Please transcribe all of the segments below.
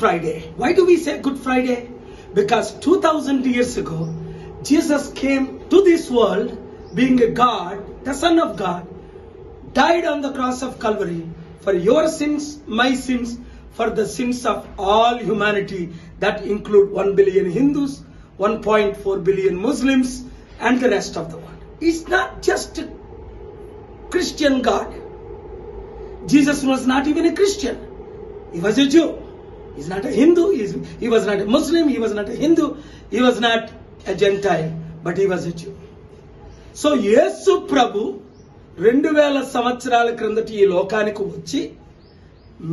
Friday. Why do we say Good Friday? Because 2000 years ago, Jesus came to this world, being a God, the Son of God, died on the cross of Calvary for your sins, my sins, for the sins of all humanity, that include 1 billion Hindus, 1.4 billion Muslims, and the rest of the world. He's not just a Christian God. Jesus was not even a Christian. He was a Jew. He's not a Hindu. He was not a Muslim. He was not a Hindu. He was not a Gentile. But he was a Jew. So, Yesu Prabhu 2000 సంవత్సరాల క్రిందటి ఈ లోకానికి వచ్చి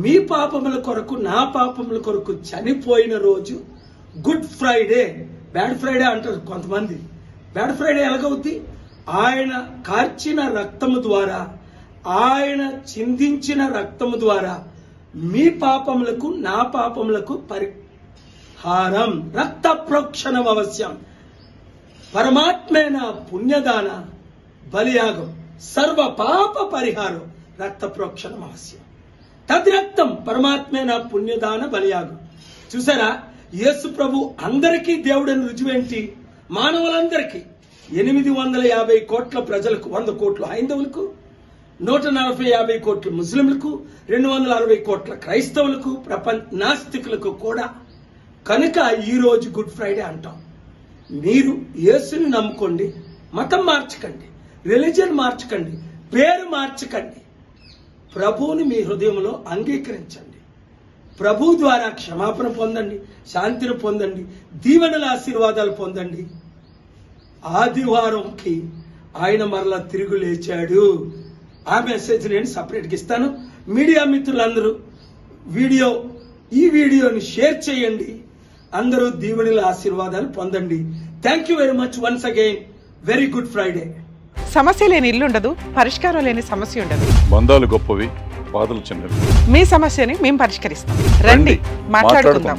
మీ పాపముల కొరకు నా పాపముల కొరకు చనిపోయిన రోజు గుడ్ ఫ్రైడే. బ్యాడ్ ఫ్రైడే అంటారు కొంతమంది. బ్యాడ్ ఫ్రైడే ఎలాగవుద్ది? ఆయన కార్చిన రక్తము ద్వారా, ఆయన చిందించిన రక్తము ద్వారా మీ పాపములకు నా పాపములకు పరిహారం. రక్త ప్రోక్షణం అవశ్యం. పరమాత్మైన పుణ్యదాన బలియాగం సర్వ పాప పరిహారం. రక్త ప్రోక్షణం అవశ్యం. తద్రక్తం పరమాత్మైన పుణ్యదాన బలియాగం. చూసారా, యేసు ప్రభు అందరికీ దేవుడని రుజువేంటి? మానవులందరికీ 850 కోట్ల ప్రజలకు, 100 కోట్ల హైందవులకు, 140-50 కోట్ల ముస్లింలకు, 260 కోట్ల క్రైస్తవులకు, ప్రపంచ నాస్తికులకు కూడా. కనుక ఈ రోజు గుడ్ ఫ్రైడే అంటాం. మీరు యేసుని నమ్ముకోండి, మతం మార్చకండి, రిలీజియన్ మార్చకండి, పేరు మార్చకండి. ప్రభువుని మీ హృదయంలో అంగీకరించండి. ప్రభు ద్వారా క్షమాపణ పొందండి, శాంతిని పొందండి, దీవెనల ఆశీర్వాదాలు పొందండి. ఆదివారంకి ఆయన మరలా తిరిగి లేచాడు. ఆ మెసేజ్ నేను సపరేట్గా ఇస్తాను. మీడియా మిత్రులందరూ ఈ వీడియోని షేర్ చేయండి. అందరూ దీవెనల ఆశీర్వాదాలు పొందండి. Thank you very much once again. Very good Friday. సమస్య లేని ఇల్లు ఉండదు, పరిష్కారం లేని సమస్య ఉండదు. బంధాలు గొప్పవి, బాధలు చిన్నవి. మీ సమస్యని మేము పరిష్కరిస్తాం. రండి, మాట్లాడుకుందాం.